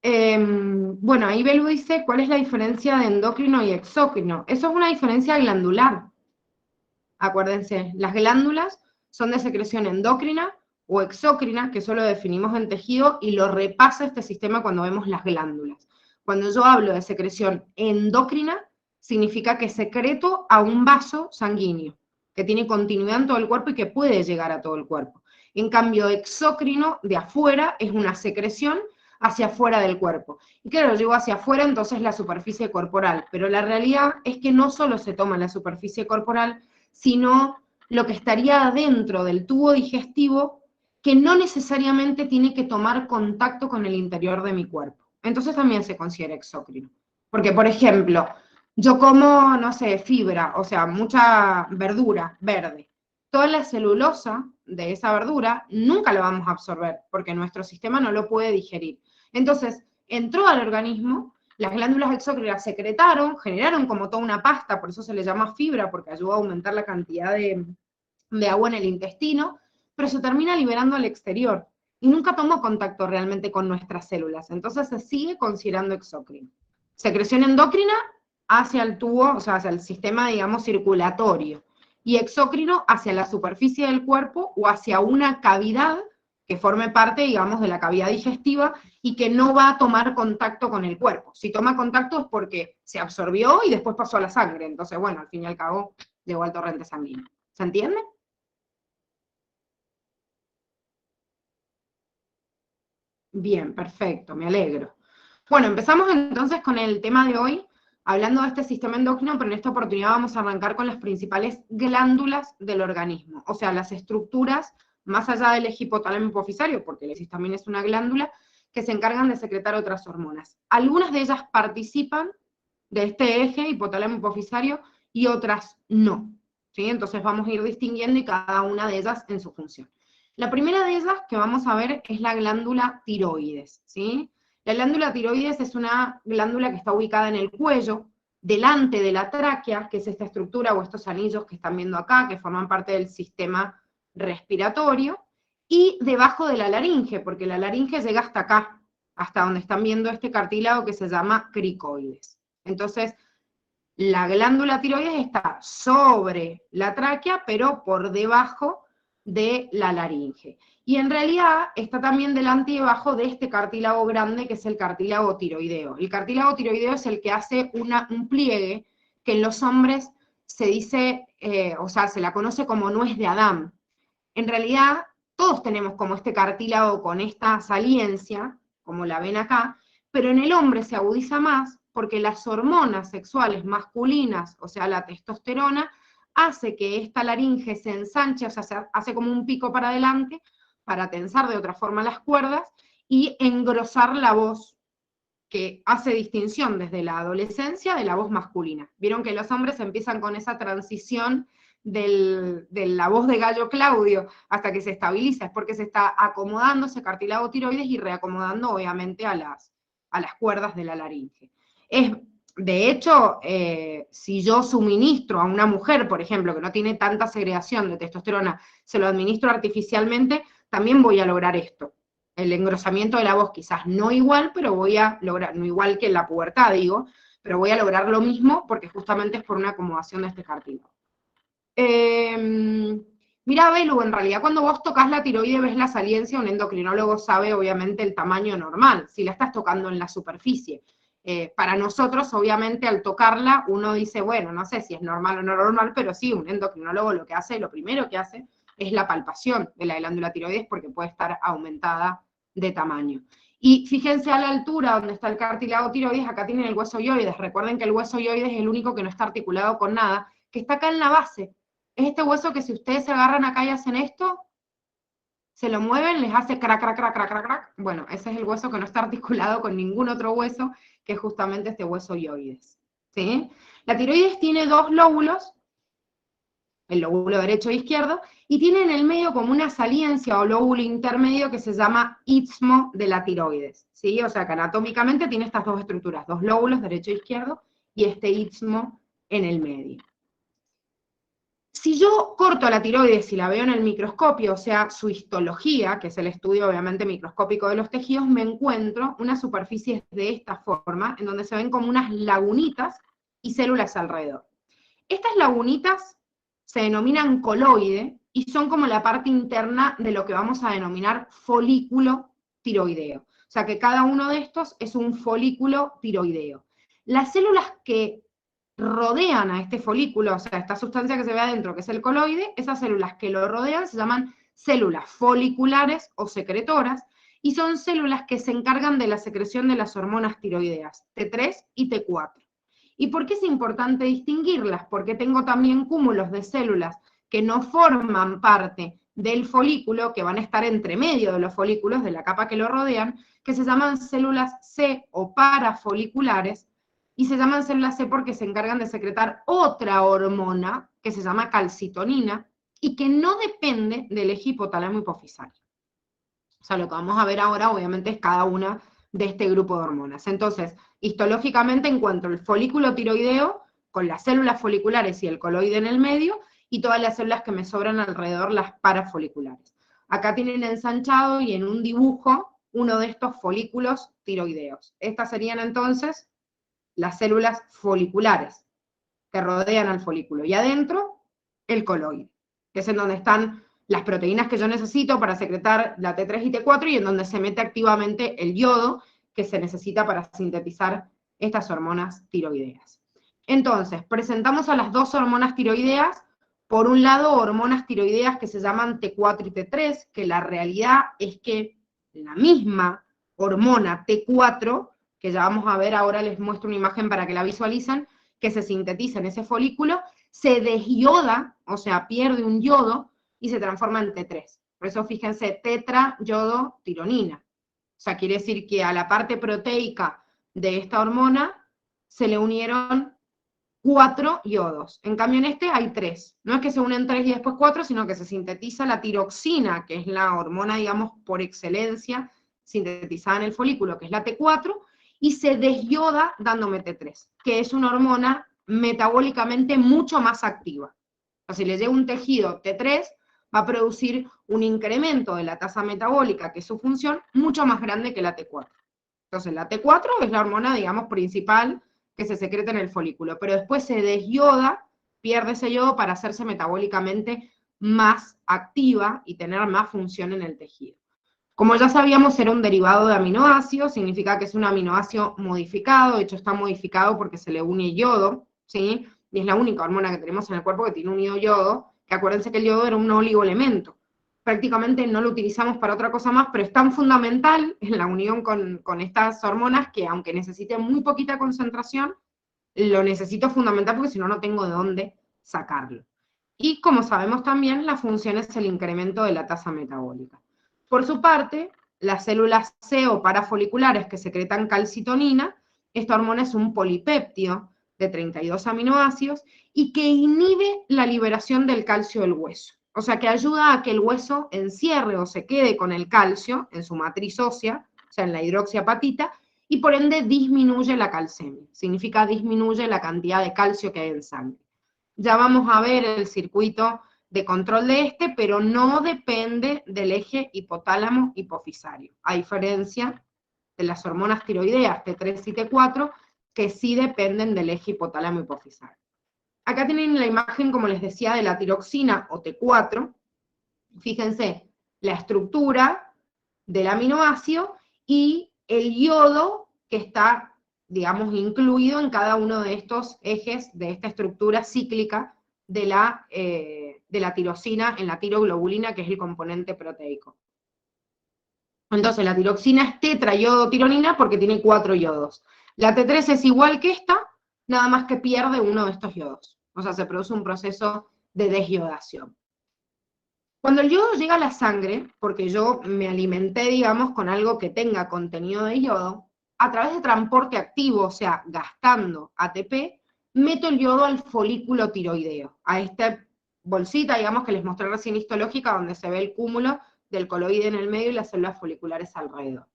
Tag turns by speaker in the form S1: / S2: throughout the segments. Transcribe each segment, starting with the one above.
S1: Bueno, ahí Belu dice, ¿cuál es la diferencia de endocrino y exócrino? Eso es una diferencia glandular. Acuérdense, las glándulas son de secreción endocrina o exócrina, que eso lo definimos en tejido y lo repasa este sistema cuando vemos las glándulas. Cuando yo hablo de secreción endocrina, significa que secreto a un vaso sanguíneo, que tiene continuidad en todo el cuerpo y que puede llegar a todo el cuerpo. En cambio, exócrino de afuera es una secreción hacia afuera del cuerpo. Y claro, llego hacia afuera, entonces la superficie corporal, pero la realidad es que no solo se toma la superficie corporal, sino lo que estaría adentro del tubo digestivo que no necesariamente tiene que tomar contacto con el interior de mi cuerpo. Entonces también se considera exócrino. Porque, por ejemplo, yo como, no sé, fibra, o sea, mucha verdura verde. Toda la celulosa de esa verdura nunca la vamos a absorber porque nuestro sistema no lo puede digerir. Entonces, entró al organismo, las glándulas exócrinas secretaron, generaron como toda una pasta, por eso se le llama fibra, porque ayuda a aumentar la cantidad de agua en el intestino, pero se termina liberando al exterior y nunca tomó contacto realmente con nuestras células. Entonces se sigue considerando exócrino. Secreción endocrina hacia el tubo, o sea, hacia el sistema, digamos, circulatorio, y exócrino hacia la superficie del cuerpo o hacia una cavidad que forme parte, digamos, de la cavidad digestiva y que no va a tomar contacto con el cuerpo. Si toma contacto es porque se absorbió y después pasó a la sangre. Entonces, bueno, al fin y al cabo, llegó al torrente sanguíneo. ¿Se entiende? Bien, perfecto, me alegro. Bueno, empezamos entonces con el tema de hoy, hablando de este sistema endocrino, pero en esta oportunidad vamos a arrancar con las principales glándulas del organismo, o sea, las estructuras más allá del eje hipotálamo hipofisario, porque el eje también es una glándula, que se encargan de secretar otras hormonas. Algunas de ellas participan de este eje hipotálamo hipofisario y otras no. ¿Sí? Entonces vamos a ir distinguiendo y cada una de ellas en su función. La primera de ellas que vamos a ver es la glándula tiroides. ¿Sí? La glándula tiroides es una glándula que está ubicada en el cuello, delante de la tráquea, que es esta estructura o estos anillos que están viendo acá, que forman parte del sistema respiratorio, y debajo de la laringe, porque la laringe llega hasta acá, hasta donde están viendo este cartílago que se llama cricoides. Entonces, la glándula tiroides está sobre la tráquea, pero por debajo de la laringe. Y en realidad está también delante y debajo de este cartílago grande, que es el cartílago tiroideo. El cartílago tiroideo es el que hace un pliegue que en los hombres se dice, o sea, se la conoce como nuez de Adán. En realidad, todos tenemos como este cartílago con esta saliencia, como la ven acá, pero en el hombre se agudiza más porque las hormonas sexuales masculinas, o sea, la testosterona, hace que esta laringe se ensanche, o sea, se hace como un pico para adelante, para tensar de otra forma las cuerdas y engrosar la voz, que hace distinción desde la adolescencia de la voz masculina. Vieron que los hombres empiezan con esa transición de la voz de gallo Claudio hasta que se estabiliza, es porque se está acomodando ese cartílago tiroides y reacomodando obviamente a las cuerdas de la laringe. De hecho, si yo suministro a una mujer, por ejemplo, que no tiene tanta segregación de testosterona, se lo administro artificialmente, también voy a lograr esto. El engrosamiento de la voz quizás no igual, pero voy a lograr, no igual que en la pubertad, digo, pero voy a lograr lo mismo porque justamente es por una acomodación de este cartílago. Mira, Belu, en realidad cuando vos tocas la tiroide ves la saliencia, un endocrinólogo sabe obviamente el tamaño normal, si la estás tocando en la superficie. Para nosotros, obviamente, al tocarla, uno dice, bueno, no sé si es normal o no normal, pero sí, un endocrinólogo lo que hace, lo primero que hace, es la palpación de la glándula tiroides porque puede estar aumentada de tamaño. Y fíjense a la altura donde está el cartílago tiroides, acá tienen el hueso ioides. Recuerden que el hueso ioides es el único que no está articulado con nada, que está acá en la base. Es este hueso que si ustedes se agarran acá y hacen esto, se lo mueven, les hace crac, crac, crac, crac, crac, crac. Bueno, ese es el hueso que no está articulado con ningún otro hueso, que es justamente este hueso ioides. ¿Sí? La tiroides tiene dos lóbulos, el lóbulo derecho e izquierdo, y tiene en el medio como una saliencia o lóbulo intermedio que se llama istmo de la tiroides. ¿Sí? O sea que anatómicamente tiene estas dos estructuras, dos lóbulos, derecho e izquierdo, y este istmo en el medio. Si yo corto la tiroides y la veo en el microscopio, o sea, su histología, que es el estudio obviamente microscópico de los tejidos, me encuentro una superficie de esta forma, en donde se ven como unas lagunitas y células alrededor. Estas lagunitas se denominan coloide y son como la parte interna de lo que vamos a denominar folículo tiroideo. O sea que cada uno de estos es un folículo tiroideo. Las células que rodean a este folículo, o sea, esta sustancia que se ve adentro, que es el coloide, esas células que lo rodean se llaman células foliculares o secretoras, y son células que se encargan de la secreción de las hormonas tiroideas, T3 y T4. ¿Y por qué es importante distinguirlas? Porque tengo también cúmulos de células que no forman parte del folículo, que van a estar entre medio de los folículos, de la capa que lo rodean, que se llaman células C o parafoliculares, y se llaman células C porque se encargan de secretar otra hormona que se llama calcitonina y que no depende del eje hipotálamo hipofisario. O sea, lo que vamos a ver ahora obviamente es cada una de este grupo de hormonas. Entonces, histológicamente encuentro el folículo tiroideo con las células foliculares y el coloide en el medio, y todas las células que me sobran alrededor, las parafoliculares. Acá tienen ensanchado y en un dibujo uno de estos folículos tiroideos. Estas serían entonces las células foliculares que rodean al folículo, y adentro el coloide, que es en donde están las proteínas que yo necesito para secretar la T3 y T4, y en donde se mete activamente el yodo que se necesita para sintetizar estas hormonas tiroideas. Entonces, presentamos a las dos hormonas tiroideas, por un lado hormonas tiroideas que se llaman T4 y T3, que la realidad es que la misma hormona T4, que ya vamos a ver, ahora les muestro una imagen para que la visualicen, que se sintetiza en ese folículo, se desyoda, o sea, pierde un yodo, y se transforma en T3. Por eso fíjense, tetrayodotironina. O sea, quiere decir que a la parte proteica de esta hormona se le unieron 4 yodos. En cambio en este hay 3. No es que se unen 3 y después 4, sino que se sintetiza la tiroxina, que es la hormona, digamos, por excelencia sintetizada en el folículo, que es la T4, y se desyoda dándome T3, que es una hormona metabólicamente mucho más activa. O sea, si le llega un tejido T3, va a producir un incremento de la tasa metabólica, que es su función, mucho más grande que la T4. Entonces, la T4 es la hormona, digamos, principal que se secreta en el folículo, pero después se desyoda, pierde ese yodo para hacerse metabólicamente más activa y tener más función en el tejido. Como ya sabíamos, era un derivado de aminoácido, significa que es un aminoácido modificado, de hecho está modificado porque se le une yodo, ¿sí? Y es la única hormona que tenemos en el cuerpo que tiene unido yodo, que acuérdense que el yodo era un oligoelemento. Prácticamente no lo utilizamos para otra cosa más, pero es tan fundamental en la unión con estas hormonas que aunque necesite muy poquita concentración, lo necesito fundamental porque si no, no tengo de dónde sacarlo. Y como sabemos también, la función es el incremento de la tasa metabólica. Por su parte, las células C o parafoliculares que secretan calcitonina, esta hormona es un polipéptido de 32 aminoácidos y que inhibe la liberación del calcio del hueso. O sea, que ayuda a que el hueso encierre o se quede con el calcio en su matriz ósea, o sea, en la hidroxiapatita, y por ende disminuye la calcemia. Significa disminuye la cantidad de calcio que hay en sangre. Ya vamos a ver el circuito de control de este, pero no depende del eje hipotálamo hipofisario, a diferencia de las hormonas tiroideas T3 y T4, que sí dependen del eje hipotálamo hipofisario. Acá tienen la imagen, como les decía, de la tiroxina o T4. Fíjense la estructura del aminoácido y el yodo que está, digamos, incluido en cada uno de estos ejes de esta estructura cíclica de la tirosina en la tiroglobulina, que es el componente proteico. Entonces la tiroxina es tetrayodotironina porque tiene 4 yodos. La T3 es igual que esta, nada más que pierde uno de estos yodos. O sea, se produce un proceso de desyodación. Cuando el yodo llega a la sangre, porque yo me alimenté, digamos, con algo que tenga contenido de yodo, a través de transporte activo, o sea, gastando ATP, meto el yodo al folículo tiroideo, a esta bolsita, digamos, que les mostré recién histológica, donde se ve el cúmulo del coloide en el medio y las células foliculares alrededor.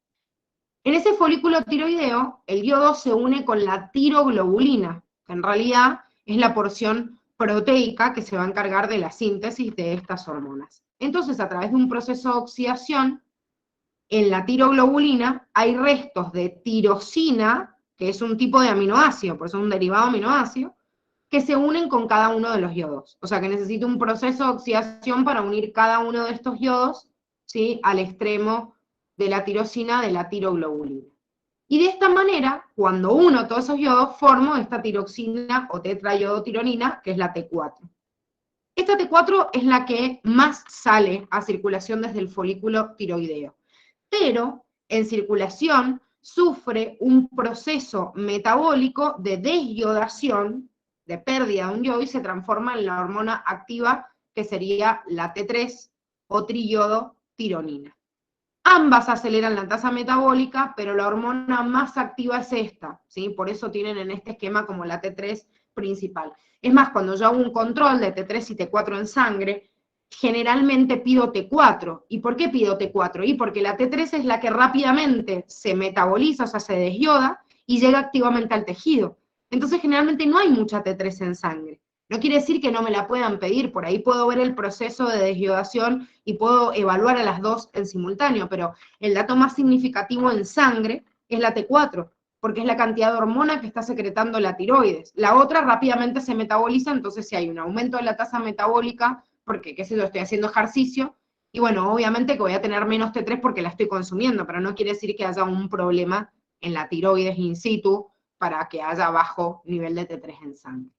S1: En ese folículo tiroideo, el yodo se une con la tiroglobulina, que en realidad es la porción proteica que se va a encargar de la síntesis de estas hormonas. Entonces, a través de un proceso de oxidación, en la tiroglobulina hay restos de tirosina, que es un tipo de aminoácido, por eso es un derivado aminoácido, que se unen con cada uno de los yodos. O sea que necesito un proceso de oxidación para unir cada uno de estos yodos, ¿sí?, al extremo de la tirosina de la tiroglobulina. Y de esta manera, cuando uno todos esos yodos, formo esta tiroxina o tetrayodotironina, que es la T4. Esta T4 es la que más sale a circulación desde el folículo tiroideo, pero en circulación sufre un proceso metabólico de desyodación, de pérdida de un yodo, y se transforma en la hormona activa, que sería la T3 o triyodotironina. Ambas aceleran la tasa metabólica, pero la hormona más activa es esta, ¿sí? Por eso tienen en este esquema como la T3 principal. Es más, cuando yo hago un control de T3 y T4 en sangre, generalmente pido T4. ¿Y por qué pido T4? Y porque la T3 es la que rápidamente se metaboliza, o sea, se desyoda y llega activamente al tejido. Entonces, generalmente no hay mucha T3 en sangre. No quiere decir que no me la puedan pedir, por ahí puedo ver el proceso de desyodación y puedo evaluar a las dos en simultáneo, pero el dato más significativo en sangre es la T4, porque es la cantidad de hormona que está secretando la tiroides. La otra rápidamente se metaboliza, entonces si hay un aumento de la tasa metabólica, porque, qué sé yo, estoy haciendo ejercicio, y bueno, obviamente que voy a tener menos T3 porque la estoy consumiendo, pero no quiere decir que haya un problema en la tiroides in situ para que haya bajo nivel de T3 en sangre.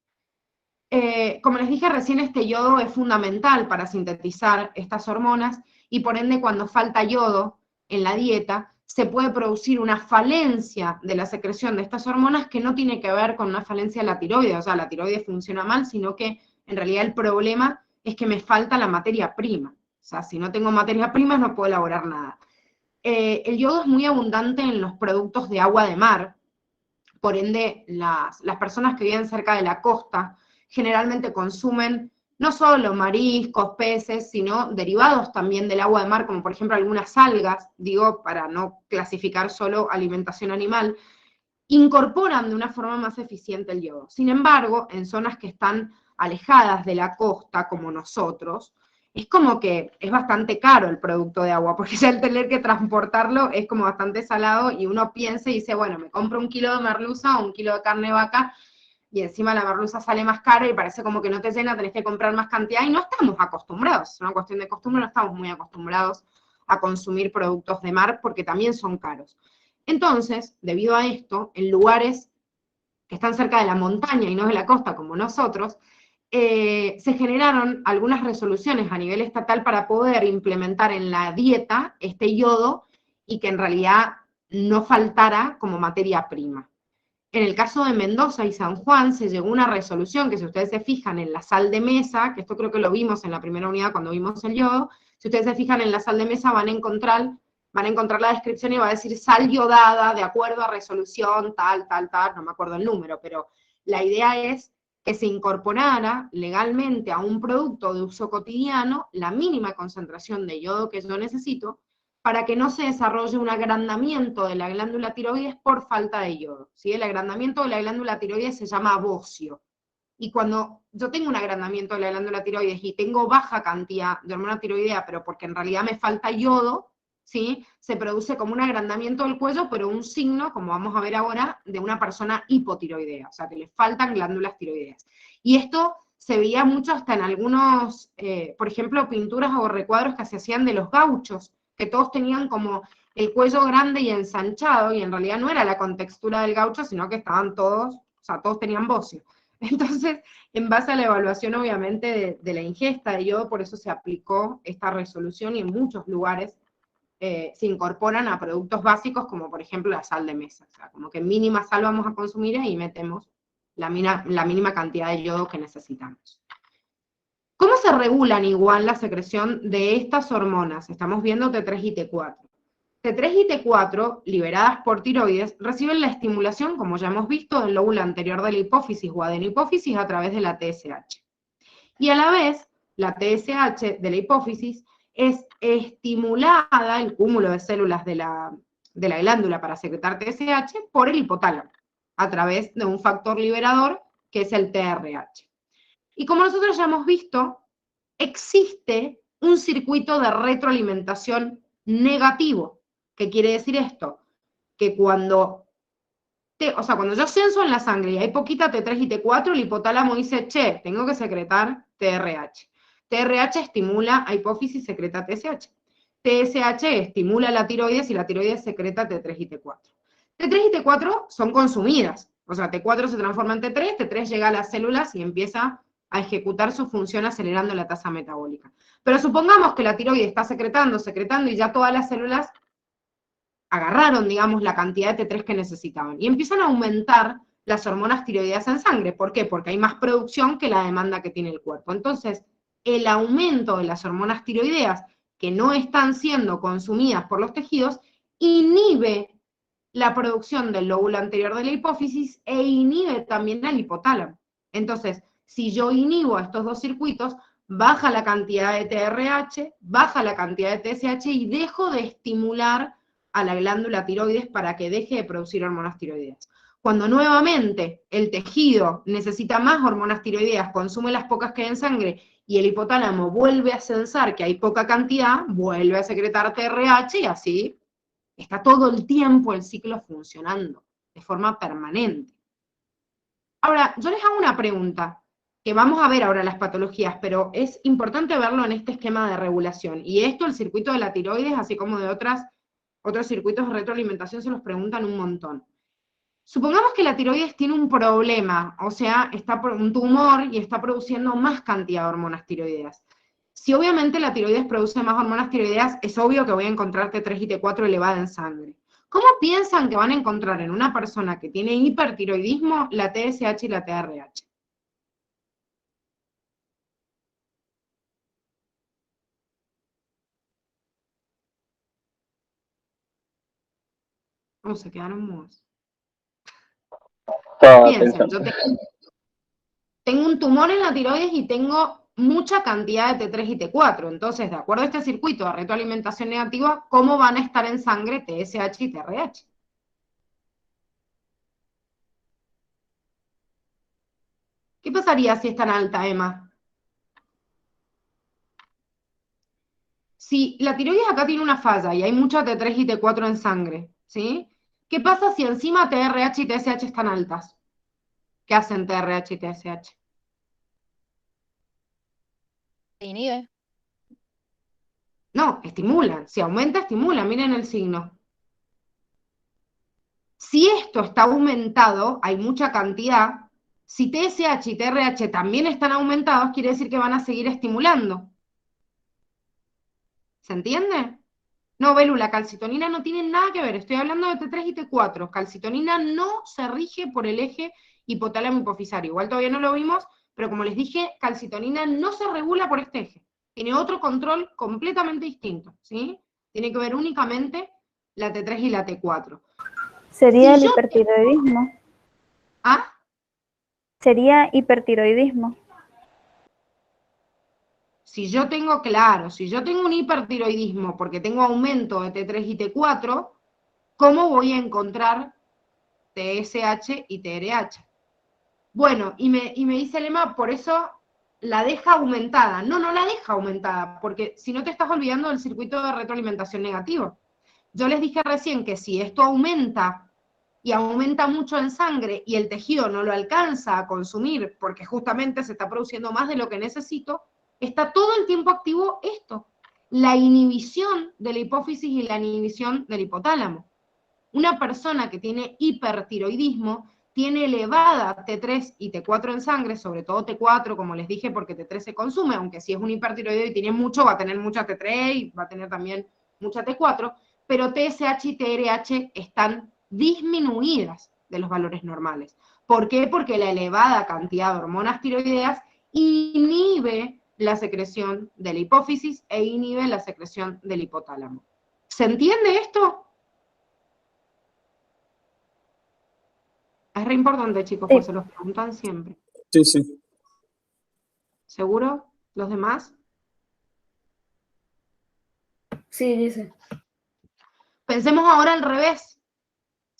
S1: Como les dije recién, este yodo es fundamental para sintetizar estas hormonas y por ende cuando falta yodo en la dieta se puede producir una falencia de la secreción de estas hormonas que no tiene que ver con una falencia de la tiroides, o sea, la tiroides funciona mal, sino que en realidad el problema es que me falta la materia prima. O sea, si no tengo materia prima no puedo elaborar nada. El yodo es muy abundante en los productos de agua de mar, por ende las personas que viven cerca de la costa generalmente consumen no solo mariscos, peces, sino derivados también del agua de mar, como por ejemplo algunas algas, digo, para no clasificar solo alimentación animal, incorporan de una forma más eficiente el yodo. Sin embargo, en zonas que están alejadas de la costa, como nosotros, es como que es bastante caro el producto de agua, porque ya el tener que transportarlo es como bastante salado y uno piensa y dice, bueno, me compro 1 kilo de merluza o 1 kilo de carne de vaca y encima la merluza sale más cara y parece como que no te llena, tenés que comprar más cantidad y no estamos acostumbrados, es una cuestión de costumbre, no estamos muy acostumbrados a consumir productos de mar porque también son caros. Entonces, debido a esto, en lugares que están cerca de la montaña y no de la costa como nosotros, se generaron algunas resoluciones a nivel estatal para poder implementar en la dieta este yodo y que en realidad no faltara como materia prima. En el caso de Mendoza y San Juan se llegó a una resolución que si ustedes se fijan en la sal de mesa, que esto creo que lo vimos en la primera unidad cuando vimos el yodo, si ustedes se fijan en la sal de mesa van a encontrar la descripción y va a decir sal yodada de acuerdo a resolución tal, tal, tal, no me acuerdo el número, pero la idea es que se incorporara legalmente a un producto de uso cotidiano la mínima concentración de yodo que yo necesito para que no se desarrolle un agrandamiento de la glándula tiroides por falta de yodo, ¿sí? El agrandamiento de la glándula tiroides se llama bocio. Y cuando yo tengo un agrandamiento de la glándula tiroides y tengo baja cantidad de hormona tiroidea, pero porque en realidad me falta yodo, ¿sí? Se produce como un agrandamiento del cuello, pero un signo, como vamos a ver ahora, de una persona hipotiroidea, o sea, que le faltan glándulas tiroideas. Y esto se veía mucho hasta en algunos, por ejemplo, pinturas o recuadros que se hacían de los gauchos, que todos tenían como el cuello grande y ensanchado, y en realidad no era la contextura del gaucho, sino que estaban todos, o sea, todos tenían bocio. Entonces, en base a la evaluación, obviamente, de la ingesta de yodo, por eso se aplicó esta resolución y en muchos lugares se incorporan a productos básicos, como por ejemplo la sal de mesa. O sea, como que mínima sal vamos a consumir y metemos la mínima cantidad de yodo que necesitamos. ¿Cómo se regulan igual la secreción de estas hormonas? Estamos viendo T3 y T4. T3 y T4, liberadas por tiroides, reciben la estimulación, como ya hemos visto, del lóbulo anterior de la hipófisis o adenihipófisis a través de la TSH. Y a la vez, la TSH de la hipófisis es estimulada, el cúmulo de células de la glándula para secretar TSH, por el hipotálamo, a través de un factor liberador que es el TRH. Y como nosotros ya hemos visto, existe un circuito de retroalimentación negativo. ¿Qué quiere decir esto? Que cuando yo censo en la sangre y hay poquita T3 y T4, el hipotálamo dice, che, tengo que secretar TRH. TRH estimula a hipófisis, secreta TSH. TSH estimula la tiroides y la tiroides secreta T3 y T4. T3 y T4 son consumidas. O sea, T4 se transforma en T3, T3 llega a las células y empieza a ejecutar su función acelerando la tasa metabólica. Pero supongamos que la tiroides está secretando y ya todas las células agarraron, digamos, la cantidad de T3 que necesitaban. Y empiezan a aumentar las hormonas tiroideas en sangre. ¿Por qué? Porque hay más producción que la demanda que tiene el cuerpo. Entonces, el aumento de las hormonas tiroideas que no están siendo consumidas por los tejidos inhibe la producción del lóbulo anterior de la hipófisis e inhibe también al hipotálamo. Entonces, si yo inhibo estos dos circuitos, baja la cantidad de TRH, baja la cantidad de TSH y dejo de estimular a la glándula tiroides para que deje de producir hormonas tiroideas. Cuando nuevamente el tejido necesita más hormonas tiroideas, consume las pocas que hay en sangre y el hipotálamo vuelve a sensar que hay poca cantidad, vuelve a secretar TRH y así está todo el tiempo el ciclo funcionando de forma permanente. Ahora, yo les hago una pregunta, que vamos a ver ahora las patologías, pero es importante verlo en este esquema de regulación. Y esto, el circuito de la tiroides, así como de otros circuitos de retroalimentación, se los preguntan un montón. Supongamos que la tiroides tiene un problema, o sea, está por un tumor y está produciendo más cantidad de hormonas tiroideas. Si obviamente la tiroides produce más hormonas tiroideas, es obvio que voy a encontrar T3 y T4 elevada en sangre. ¿Cómo piensan que van a encontrar en una persona que tiene hipertiroidismo la TSH y la TRH? ¿Cómo se quedaron mudos? Piensen, yo tengo un tumor en la tiroides y tengo mucha cantidad de T3 y T4. Entonces, de acuerdo a este circuito de retroalimentación negativa, ¿cómo van a estar en sangre TSH y TRH? ¿Qué pasaría si es tan alta, Emma? Si la tiroides acá tiene una falla y hay mucha T3 y T4 en sangre, ¿sí? ¿Qué pasa si encima TRH y TSH están altas? ¿Qué hacen TRH y TSH?
S2: Se inhibe.
S1: No, estimulan. Si aumenta, estimulan. Miren el signo. Si esto está aumentado, hay mucha cantidad. Si TSH y TRH también están aumentados, quiere decir que van a seguir estimulando. ¿Se entiende? No, Belu, la calcitonina no tiene nada que ver. Estoy hablando de T3 y T4. Calcitonina no se rige por el eje hipotálamo hipofisario. Igual todavía no lo vimos, pero como les dije, calcitonina no se regula por este eje. Tiene otro control completamente distinto, ¿sí? Tiene que ver únicamente la T3 y la T4.
S3: Sería el
S1: yo
S3: hipertiroidismo.
S1: ¿Ah?
S3: Sería hipertiroidismo.
S1: Si yo tengo, claro, si yo tengo un hipertiroidismo porque tengo aumento de T3 y T4, ¿cómo voy a encontrar TSH y TRH? Bueno, y me dice Lema, por eso la deja aumentada. No, no la deja aumentada, porque si no te estás olvidando del circuito de retroalimentación negativo. Yo les dije recién que si esto aumenta y aumenta mucho en sangre y el tejido no lo alcanza a consumir porque justamente se está produciendo más de lo que necesito, está todo el tiempo activo esto, la inhibición de la hipófisis y la inhibición del hipotálamo. Una persona que tiene hipertiroidismo tiene elevada T3 y T4 en sangre, sobre todo T4, como les dije, porque T3 se consume, aunque si es un hipertiroideo y tiene mucho, va a tener mucha T3 y va a tener también mucha T4, pero TSH y TRH están disminuidas de los valores normales. ¿Por qué? Porque la elevada cantidad de hormonas tiroideas inhibe la secreción de la hipófisis e inhibe la secreción del hipotálamo. ¿Se entiende esto? Es re importante, chicos, porque
S3: Sí.
S1: se los preguntan siempre.
S4: Sí, sí.
S1: ¿Seguro? ¿Los demás?
S2: Sí, dice.
S1: Pensemos ahora al revés.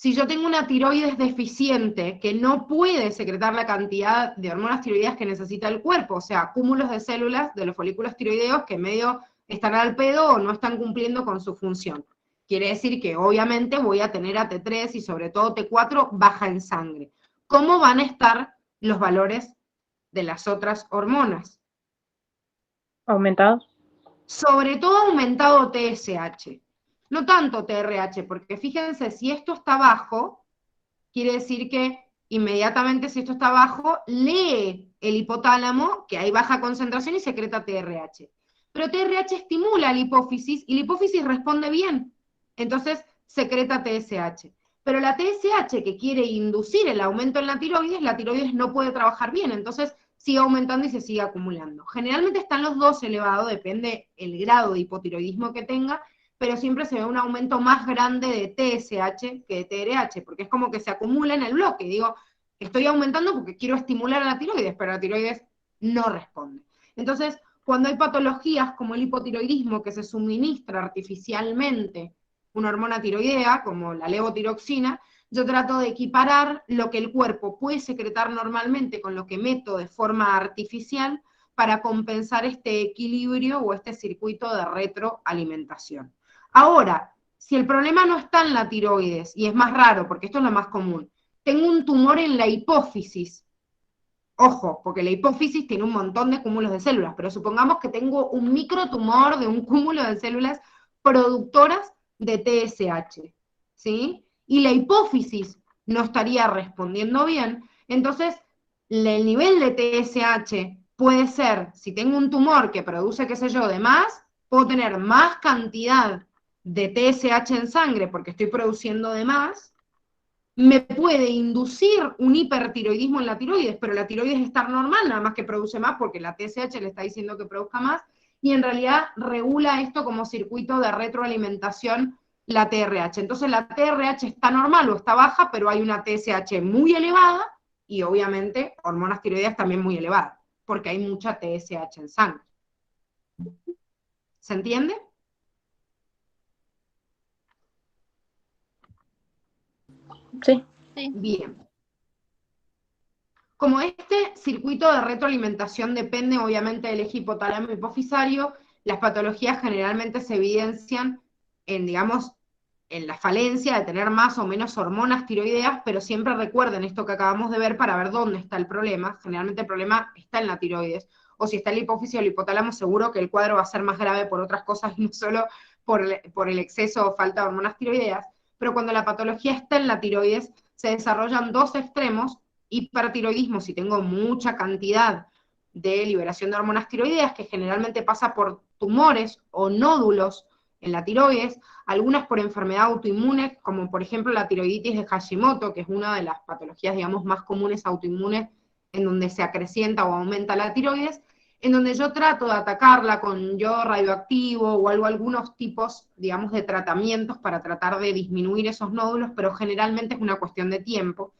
S1: Si yo tengo una tiroides deficiente que no puede secretar la cantidad de hormonas tiroideas que necesita el cuerpo, o sea, cúmulos de células de los folículos tiroideos que medio están al pedo o no están cumpliendo con su función. Quiere decir que obviamente voy a tener a T3 y sobre todo T4 baja en sangre. ¿Cómo van a estar los valores de las otras hormonas?
S4: ¿Aumentados?
S1: Sobre todo aumentado TSH. No tanto TRH, porque fíjense, si esto está bajo, quiere decir que inmediatamente si esto está bajo, lee el hipotálamo, que hay baja concentración y secreta TRH. Pero TRH estimula la hipófisis y la hipófisis responde bien. Entonces secreta TSH. Pero la TSH que quiere inducir el aumento en la tiroides no puede trabajar bien. Entonces sigue aumentando y se sigue acumulando. Generalmente están los dos elevados, depende el grado de hipotiroidismo que tenga, pero siempre se ve un aumento más grande de TSH que de TRH, porque es como que se acumula en el bloque. Digo, estoy aumentando porque quiero estimular a la tiroides, pero la tiroides no responde. Entonces, cuando hay patologías como el hipotiroidismo, que se suministra artificialmente una hormona tiroidea, como la levotiroxina, yo trato de equiparar lo que el cuerpo puede secretar normalmente con lo que meto de forma artificial para compensar este equilibrio o este circuito de retroalimentación. Ahora, si el problema no está en la tiroides, y es más raro, porque esto es lo más común, tengo un tumor en la hipófisis. Ojo, porque la hipófisis tiene un montón de cúmulos de células, pero supongamos que tengo un microtumor de un cúmulo de células productoras de TSH, ¿sí? Y la hipófisis no estaría respondiendo bien, entonces el nivel de TSH puede ser, si tengo un tumor que produce, qué sé yo, de más, puedo tener más cantidad de TSH en sangre porque estoy produciendo de más, me puede inducir un hipertiroidismo en la tiroides, pero la tiroides está normal, nada más que produce más porque la TSH le está diciendo que produzca más, y en realidad regula esto como circuito de retroalimentación la TRH. Entonces la TRH está normal o está baja, pero hay una TSH muy elevada, y obviamente hormonas tiroideas también muy elevadas, porque hay mucha TSH en sangre. ¿Se entiende?
S4: Sí.
S2: Sí.
S1: Bien. Como este circuito de retroalimentación depende obviamente del eje hipotálamo hipofisario, las patologías generalmente se evidencian en, digamos, en la falencia de tener más o menos hormonas tiroideas, pero siempre recuerden esto que acabamos de ver para ver dónde está el problema. Generalmente el problema está en la tiroides, o si está en la hipófisis o el hipotálamo, seguro que el cuadro va a ser más grave por otras cosas y no solo por el exceso o falta de hormonas tiroideas. Pero cuando la patología está en la tiroides, se desarrollan dos extremos: hipertiroidismo, si tengo mucha cantidad de liberación de hormonas tiroideas, que generalmente pasa por tumores o nódulos en la tiroides, algunas por enfermedad autoinmune, como por ejemplo la tiroiditis de Hashimoto, que es una de las patologías, digamos, más comunes autoinmunes, en donde se acrecienta o aumenta la tiroides, en donde yo trato de atacarla con yodo radioactivo o algunos tipos, digamos, de tratamientos para tratar de disminuir esos nódulos, pero generalmente es una cuestión de tiempo.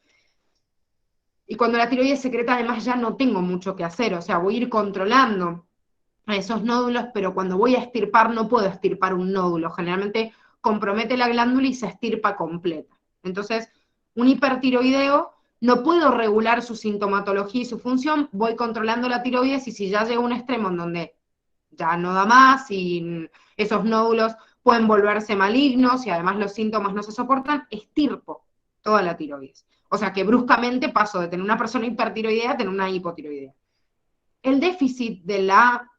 S1: Y cuando la tiroides secreta, además, ya no tengo mucho que hacer, o sea, voy a ir controlando a esos nódulos, pero cuando voy a extirpar no puedo extirpar un nódulo, generalmente compromete la glándula y se extirpa completa. Entonces, un hipertiroideo no puedo regular su sintomatología y su función, voy controlando la tiroides, y si ya llega a un extremo en donde ya no da más y esos nódulos pueden volverse malignos y además los síntomas no se soportan, extirpo toda la tiroides. O sea que bruscamente paso de tener una persona hipertiroidea a tener una hipotiroidea. El déficit de la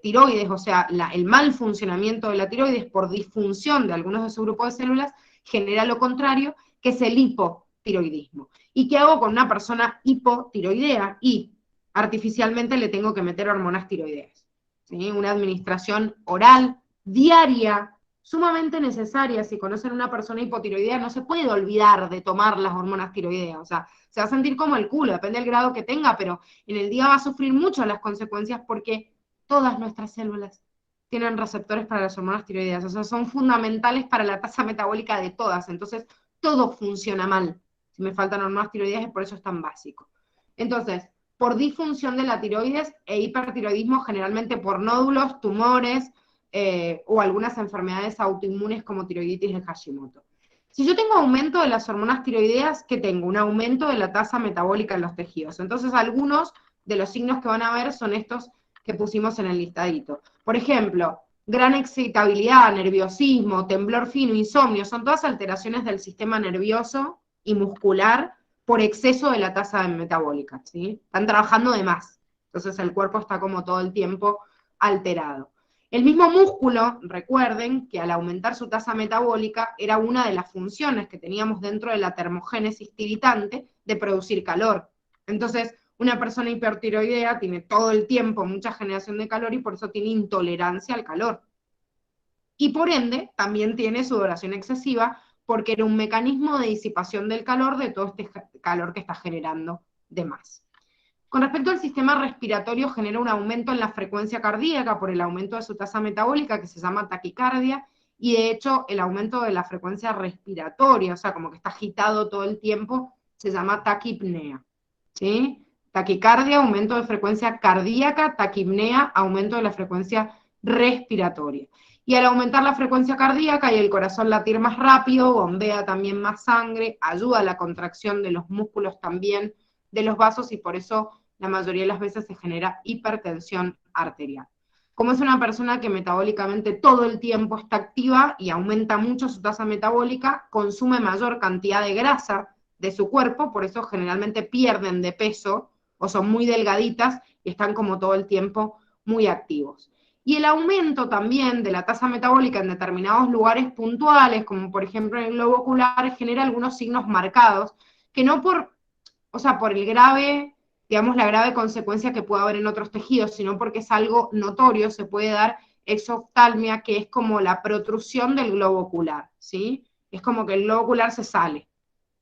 S1: tiroides, o sea, el mal funcionamiento de la tiroides por disfunción de algunos de sus grupos de células, genera lo contrario, que es el hipotiroidismo. ¿Y qué hago con una persona hipotiroidea? Y artificialmente le tengo que meter hormonas tiroideas, ¿sí? Una administración oral, diaria, sumamente necesaria. Si conocen a una persona hipotiroidea, no se puede olvidar de tomar las hormonas tiroideas, o sea, se va a sentir como el culo, depende del grado que tenga, pero en el día va a sufrir mucho las consecuencias porque todas nuestras células tienen receptores para las hormonas tiroideas, o sea, son fundamentales para la tasa metabólica de todas, entonces todo funciona mal. Si me faltan hormonas tiroideas es por eso es tan básico. Entonces, por disfunción de la tiroides e hipertiroidismo, generalmente por nódulos, tumores o algunas enfermedades autoinmunes como tiroiditis de Hashimoto. Si yo tengo aumento de las hormonas tiroideas, ¿qué tengo? Un aumento de la tasa metabólica en los tejidos. Entonces, algunos de los signos que van a ver son estos que pusimos en el listadito. Por ejemplo, gran excitabilidad, nerviosismo, temblor fino, insomnio, son todas alteraciones del sistema nervioso y muscular por exceso de la tasa metabólica, ¿sí? Están trabajando de más. Entonces el cuerpo está como todo el tiempo alterado. El mismo músculo, recuerden que al aumentar su tasa metabólica era una de las funciones que teníamos dentro de la termogénesis tiritante de producir calor. Entonces, una persona hipertiroidea tiene todo el tiempo mucha generación de calor y por eso tiene intolerancia al calor. Y por ende, también tiene sudoración excesiva porque era un mecanismo de disipación del calor de todo este calor que está generando de más. Con respecto al sistema respiratorio, genera un aumento en la frecuencia cardíaca por el aumento de su tasa metabólica, que se llama taquicardia, y de hecho el aumento de la frecuencia respiratoria, o sea, como que está agitado todo el tiempo, se llama taquipnea, ¿sí? Taquicardia, aumento de frecuencia cardíaca, taquipnea, aumento de la frecuencia respiratoria. Y al aumentar la frecuencia cardíaca y el corazón latir más rápido, bombea también más sangre, ayuda a la contracción de los músculos también, de los vasos, y por eso la mayoría de las veces se genera hipertensión arterial. Como es una persona que metabólicamente todo el tiempo está activa y aumenta mucho su tasa metabólica, consume mayor cantidad de grasa de su cuerpo, por eso generalmente pierden de peso o son muy delgaditas y están como todo el tiempo muy activos. Y el aumento también de la tasa metabólica en determinados lugares puntuales, como por ejemplo en el globo ocular, genera algunos signos marcados, que no por, o sea, por el grave, digamos, la grave consecuencia que puede haber en otros tejidos, sino porque es algo notorio, se puede dar exoftalmia, que es como la protrusión del globo ocular, ¿sí? Es como que el globo ocular se sale,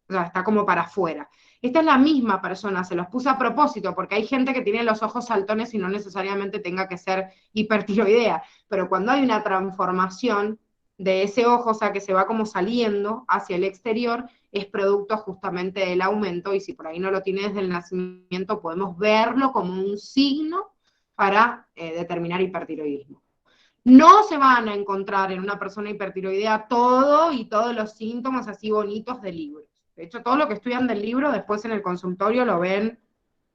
S1: o sea, está como para afuera. Esta es la misma persona, se los puse a propósito, porque hay gente que tiene los ojos saltones y no necesariamente tenga que ser hipertiroidea, pero cuando hay una transformación de ese ojo, o sea, que se va como saliendo hacia el exterior, es producto justamente del aumento, y si por ahí no lo tiene desde el nacimiento, podemos verlo como un signo para determinar hipertiroidismo. No se van a encontrar en una persona hipertiroidea todo y todos los síntomas así bonitos de libros. De hecho, todo lo que estudian del libro después en el consultorio lo ven,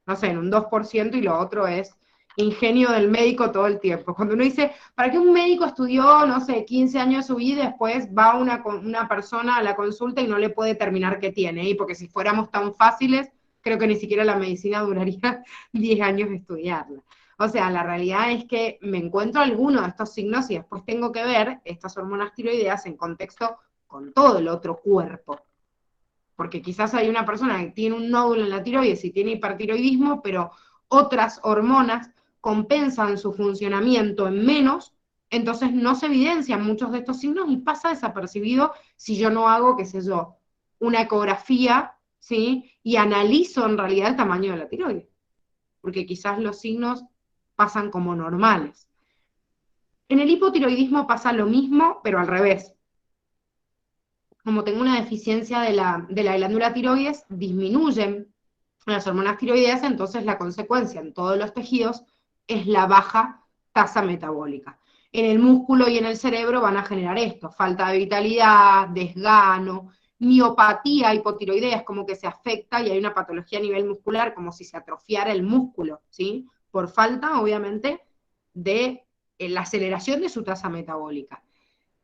S1: no sé, en un 2%, y lo otro es ingenio del médico todo el tiempo. Cuando uno dice, ¿para qué un médico estudió, no sé, 15 años de su vida y después va una persona a la consulta y no le puede determinar qué tiene? Y porque si fuéramos tan fáciles, creo que ni siquiera la medicina duraría 10 años de estudiarla. O sea, la realidad es que me encuentro alguno de estos signos y después tengo que ver estas hormonas tiroideas en contexto con todo el otro cuerpo. Porque quizás hay una persona que tiene un nódulo en la tiroides y tiene hipertiroidismo, pero otras hormonas compensan su funcionamiento en menos, entonces no se evidencian muchos de estos signos y pasa desapercibido si yo no hago, qué sé yo, una ecografía, ¿sí? Y analizo en realidad el tamaño de la tiroides, porque quizás los signos pasan como normales. En el hipotiroidismo pasa lo mismo, pero al revés. Como tengo una deficiencia de la glándula tiroides, disminuyen las hormonas tiroideas, entonces la consecuencia en todos los tejidos es la baja tasa metabólica. En el músculo y en el cerebro van a generar esto: falta de vitalidad, desgano, miopatía hipotiroidea, es como que se afecta y hay una patología a nivel muscular, como si se atrofiara el músculo, ¿sí? Por falta, obviamente, de la aceleración de su tasa metabólica.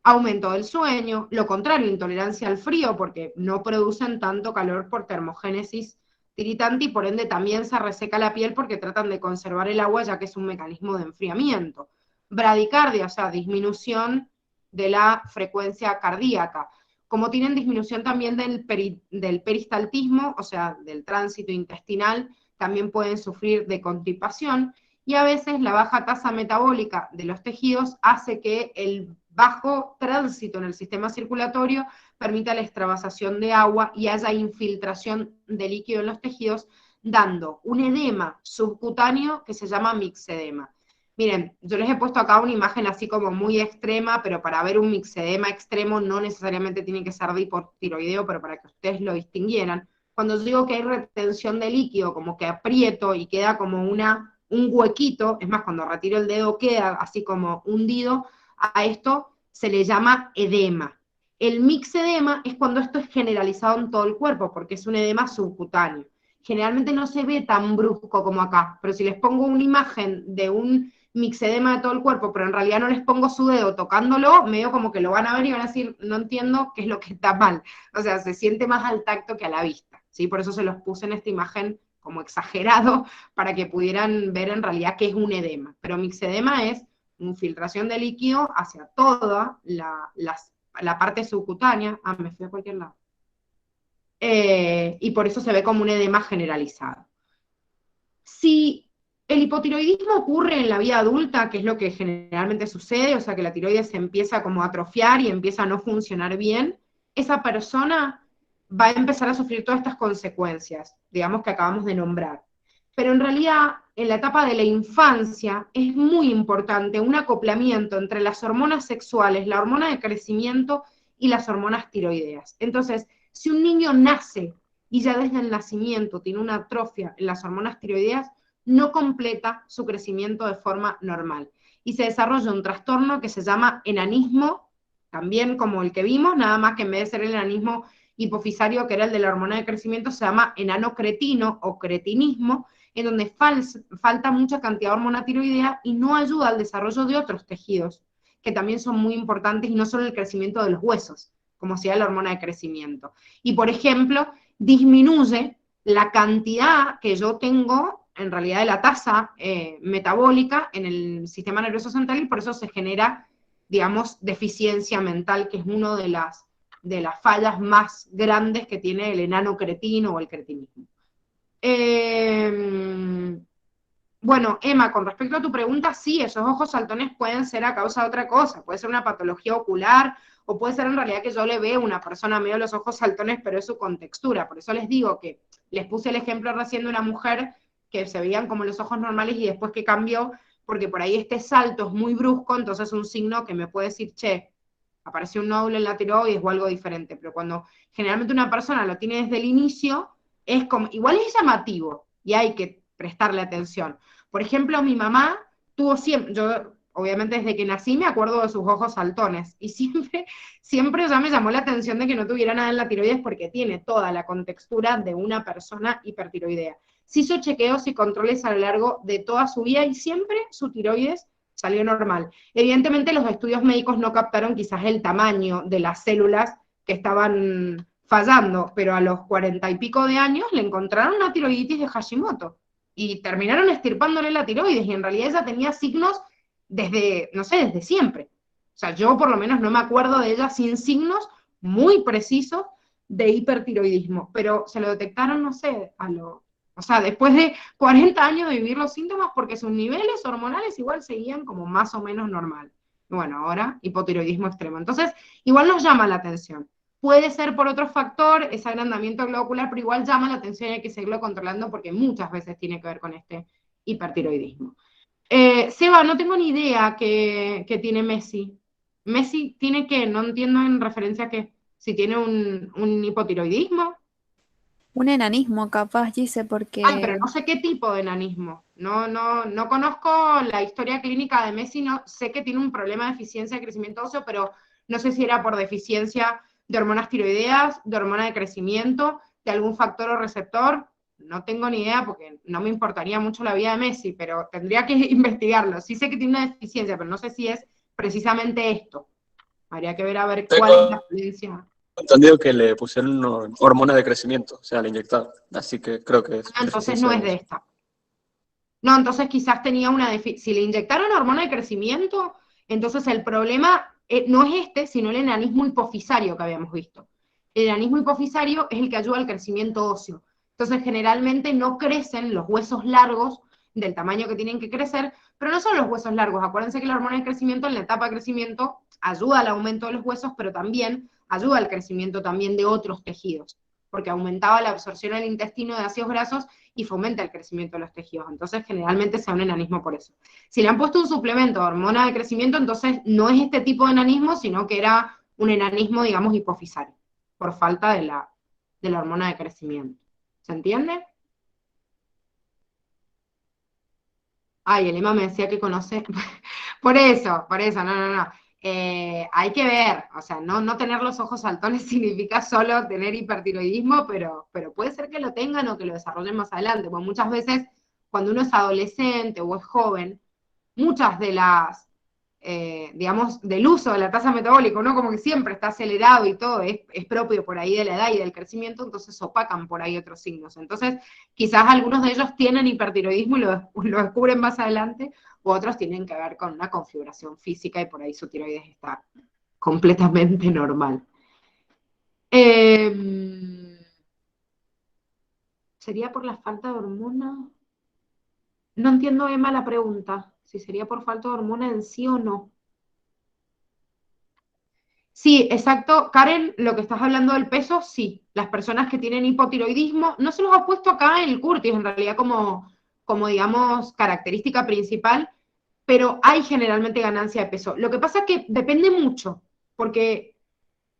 S1: Aumento del sueño, lo contrario, intolerancia al frío, porque no producen tanto calor por termogénesis tiritante y por ende también se reseca la piel porque tratan de conservar el agua, ya que es un mecanismo de enfriamiento. Bradicardia, o sea, disminución de la frecuencia cardíaca. Como tienen disminución también del peristaltismo, o sea, del tránsito intestinal, también pueden sufrir de constipación, y a veces la baja tasa metabólica de los tejidos hace que el bajo tránsito en el sistema circulatorio permita la extravasación de agua y haya infiltración de líquido en los tejidos, dando un edema subcutáneo que se llama mixedema. Miren, yo les he puesto acá una imagen así como muy extrema, pero para ver un mixedema extremo no necesariamente tiene que ser de hipotiroideo, pero para que ustedes lo distinguieran. Cuando digo que hay retención de líquido, como que aprieto y queda como un huequito, es más, cuando retiro el dedo queda así como hundido, a esto se le llama edema. El mixedema es cuando esto es generalizado en todo el cuerpo, porque es un edema subcutáneo. Generalmente no se ve tan brusco como acá, pero si les pongo una imagen de un mixedema de todo el cuerpo, pero en realidad no les pongo su dedo tocándolo, medio como que lo van a ver y van a decir, no entiendo qué es lo que está mal. O sea, se siente más al tacto que a la vista, ¿sí? Por eso se los puse en esta imagen como exagerado, para que pudieran ver en realidad qué es un edema. Pero mixedema es infiltración de líquido hacia toda la parte subcutánea. Ah, me fui a cualquier lado. Y por eso se ve como un edema generalizado. Si el hipotiroidismo ocurre en la vida adulta, que es lo que generalmente sucede, o sea que la tiroides se empieza como a atrofiar y empieza a no funcionar bien, esa persona va a empezar a sufrir todas estas consecuencias, digamos, que acabamos de nombrar. Pero en realidad, en la etapa de la infancia, es muy importante un acoplamiento entre las hormonas sexuales, la hormona de crecimiento y las hormonas tiroideas. Entonces, si un niño nace y ya desde el nacimiento tiene una atrofia en las hormonas tiroideas, no completa su crecimiento de forma normal. Y se desarrolla un trastorno que se llama enanismo, también como el que vimos, nada más que en vez de ser el enanismo hipofisario, que era el de la hormona de crecimiento, se llama enano cretino o cretinismo, en donde falta mucha cantidad de hormona tiroidea y no ayuda al desarrollo de otros tejidos, que también son muy importantes, y no solo el crecimiento de los huesos, como sea la hormona de crecimiento. Y, por ejemplo, disminuye la cantidad que yo tengo, en realidad, de la tasa metabólica en el sistema nervioso central, y por eso se genera, digamos, deficiencia mental, que es una de las fallas más grandes que tiene el enano cretino o el cretinismo. Bueno, Emma, con respecto a tu pregunta, sí, esos ojos saltones pueden ser a causa de otra cosa, puede ser una patología ocular, o puede ser en realidad que yo le veo a una persona medio los ojos saltones, pero es su contextura. Por eso les digo que les puse el ejemplo recién de una mujer que se veían como los ojos normales y después que cambió, porque por ahí este salto es muy brusco, entonces es un signo que me puede decir, che, apareció un nódulo en la tiroides o algo diferente. Pero cuando generalmente una persona lo tiene desde el inicio, es como, igual es llamativo y hay que prestarle atención. Por ejemplo, mi mamá tuvo siempre, yo obviamente desde que nací me acuerdo de sus ojos saltones, y siempre ya me llamó la atención de que no tuviera nada en la tiroides, porque tiene toda la contextura de una persona hipertiroidea. Se hizo chequeos y controles a lo largo de toda su vida y siempre su tiroides salió normal. Evidentemente los estudios médicos no captaron quizás el tamaño de las células que estaban fallando, pero a los 40 y pico de años le encontraron una tiroiditis de Hashimoto y terminaron extirpándole la tiroides, y en realidad ella tenía signos desde, no sé, desde siempre. O sea, yo por lo menos no me acuerdo de ella sin signos muy precisos de hipertiroidismo, pero se lo detectaron, no sé, o sea, después de 40 años de vivir los síntomas, porque sus niveles hormonales igual seguían como más o menos normal. Bueno, ahora hipotiroidismo extremo. Entonces, igual nos llama la atención. Puede ser por otro factor, ese agrandamiento globular, pero igual llama la atención y hay que seguirlo controlando, porque muchas veces tiene que ver con este hipertiroidismo. Seba, no tengo ni idea que tiene Messi. Messi tiene que, no entiendo en referencia a qué, si tiene un hipotiroidismo.
S5: Un enanismo capaz, Gise,
S1: Ay, pero
S5: porque
S1: no sé qué tipo de enanismo. No conozco la historia clínica de Messi, no sé que tiene un problema de deficiencia de crecimiento óseo, pero no sé si era por deficiencia de hormonas tiroideas, de hormona de crecimiento, de algún factor o receptor. No tengo ni idea, porque no me importaría mucho la vida de Messi, pero tendría que investigarlo. Sí sé que tiene una deficiencia, pero no sé si es precisamente esto. Habría que ver a ver cuál es la dolencia.
S6: Entendido que le pusieron hormonas de crecimiento, o sea, le inyectaron. Así que creo que es
S1: Entonces
S6: deficiencia
S1: no es de
S6: eso.
S1: esta. No, entonces quizás tenía una deficiencia. Si le inyectaron hormona de crecimiento, entonces el problema no es este, sino el enanismo hipofisario que habíamos visto. El enanismo hipofisario es el que ayuda al crecimiento óseo. Entonces generalmente no crecen los huesos largos del tamaño que tienen que crecer, pero no son los huesos largos. Acuérdense que la hormona de crecimiento en la etapa de crecimiento ayuda al aumento de los huesos, pero también ayuda al crecimiento también de otros tejidos, porque aumentaba la absorción al intestino de ácidos grasos y fomenta el crecimiento de los tejidos. Entonces, generalmente se da un enanismo por eso. Si le han puesto un suplemento de hormona de crecimiento, entonces no es este tipo de enanismo, sino que era un enanismo, digamos, hipofisario, por falta de la hormona de crecimiento. ¿Se entiende? Ay, el Emma me decía que conoce. Por eso, no. hay que ver, o sea, no tener los ojos saltones significa solo tener hipertiroidismo, pero puede ser que lo tengan o que lo desarrollen más adelante, porque muchas veces cuando uno es adolescente o es joven, muchas de las, digamos, del uso de la tasa metabólica, ¿no? Como que siempre está acelerado y todo, es propio por ahí de la edad y del crecimiento, entonces opacan por ahí otros signos. Entonces, quizás algunos de ellos tienen hipertiroidismo y lo descubren más adelante, u otros tienen que ver con una configuración física y por ahí su tiroides está completamente normal. ¿Sería por la falta de hormona? No entiendo, Emma, la pregunta, si sería por falta de hormona en sí o no. Sí, exacto. Karen, lo que estás hablando del peso, sí. Las personas que tienen hipotiroidismo, no se los ha puesto acá en el Curtis, en realidad como digamos, característica principal, pero hay generalmente ganancia de peso. Lo que pasa es que depende mucho, porque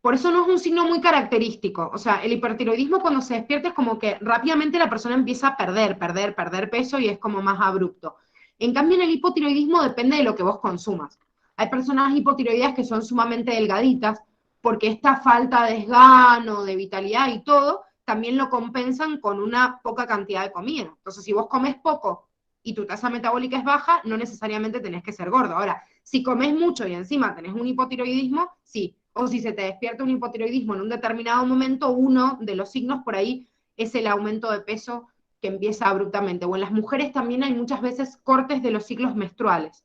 S1: por eso no es un signo muy característico. O sea, el hipertiroidismo cuando se despierta es como que rápidamente la persona empieza a perder peso y es como más abrupto. En cambio, en el hipotiroidismo depende de lo que vos consumas. Hay personas hipotiroideas que son sumamente delgaditas porque esta falta de desgano, de vitalidad y todo, también lo compensan con una poca cantidad de comida. Entonces, si vos comes poco y tu tasa metabólica es baja, no necesariamente tenés que ser gordo. Ahora, si comes mucho y encima tenés un hipotiroidismo, sí. O si se te despierta un hipotiroidismo en un determinado momento, uno de los signos por ahí es el aumento de peso que empieza abruptamente. O en las mujeres también hay muchas veces cortes de los ciclos menstruales.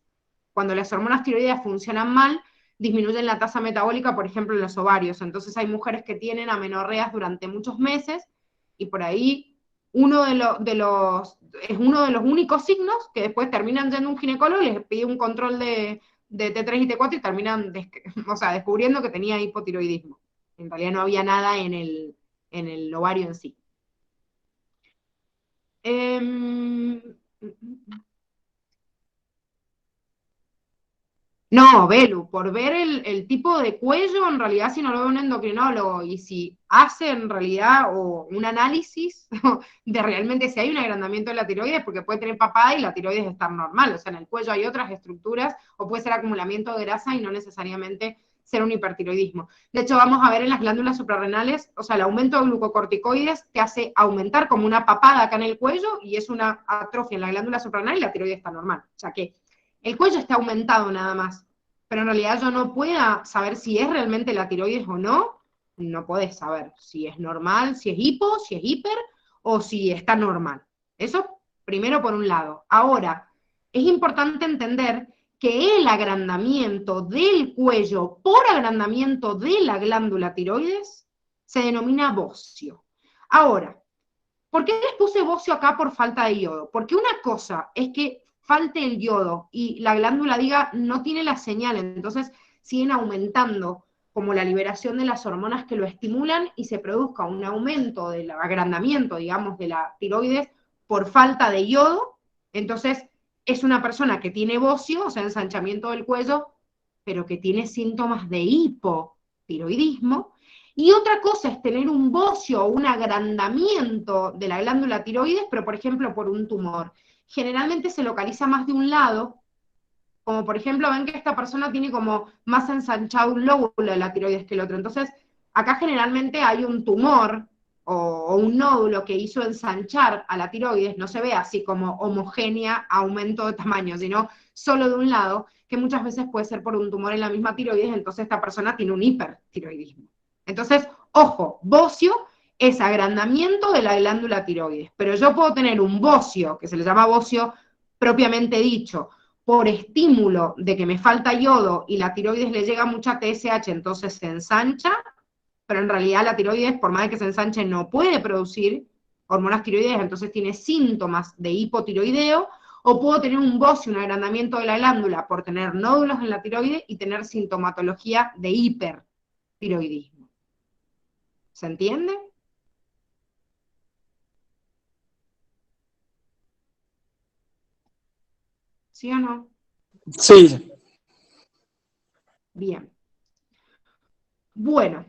S1: Cuando las hormonas tiroideas funcionan mal, disminuyen la tasa metabólica, por ejemplo, en los ovarios. Entonces hay mujeres que tienen amenorreas durante muchos meses y por ahí es uno de los únicos signos que después terminan yendo a un ginecólogo y les pide un control de T3 y T4 y terminan o sea, descubriendo que tenía hipotiroidismo. En realidad no había nada en el ovario en sí. No, Belu, por ver el tipo de cuello, en realidad si no lo ve un endocrinólogo y si hace en realidad o un análisis de realmente si hay un agrandamiento de la tiroides, porque puede tener papada y la tiroides estar normal, o sea, en el cuello hay otras estructuras, o puede ser acumulamiento de grasa y no necesariamente ser un hipertiroidismo. De hecho, vamos a ver en las glándulas suprarrenales, o sea, el aumento de glucocorticoides te hace aumentar como una papada acá en el cuello y es una atrofia en la glándula suprarrenal y la tiroides está normal. O sea que el cuello está aumentado nada más, pero en realidad yo no pueda saber si es realmente la tiroides o no, no podés saber si es normal, si es hipo, si es hiper o si está normal. Eso primero por un lado. Ahora, es importante entender que el agrandamiento del cuello por agrandamiento de la glándula tiroides se denomina bocio. Ahora, ¿por qué les puse bocio acá por falta de yodo? Porque una cosa es que falte el yodo y la glándula diga no tiene la señal, entonces siguen aumentando como la liberación de las hormonas que lo estimulan y se produzca un aumento del agrandamiento, digamos, de la tiroides por falta de yodo, entonces es una persona que tiene bocio, o sea, ensanchamiento del cuello, pero que tiene síntomas de hipotiroidismo, y otra cosa es tener un bocio o un agrandamiento de la glándula tiroides, pero por ejemplo por un tumor. Generalmente se localiza más de un lado, como por ejemplo ven que esta persona tiene como más ensanchado un lóbulo de la tiroides que el otro. Entonces, acá generalmente hay un tumor o un nódulo que hizo ensanchar a la tiroides, no se ve así como homogénea, aumento de tamaño, sino solo de un lado, que muchas veces puede ser por un tumor en la misma tiroides, entonces esta persona tiene un hipertiroidismo. Entonces, ojo, bocio es agrandamiento de la glándula tiroides, pero yo puedo tener un bocio, que se le llama bocio propiamente dicho, por estímulo de que me falta yodo y la tiroides le llega mucha TSH, entonces se ensancha, pero en realidad la tiroides, por más de que se ensanche, no puede producir hormonas tiroideas, entonces tiene síntomas de hipotiroideo, o puedo tener un bocio, un agrandamiento de la glándula por tener nódulos en la tiroides y tener sintomatología de hipertiroidismo. ¿Se entiende? ¿Sí o no?
S6: Sí,
S1: Bien. Bueno,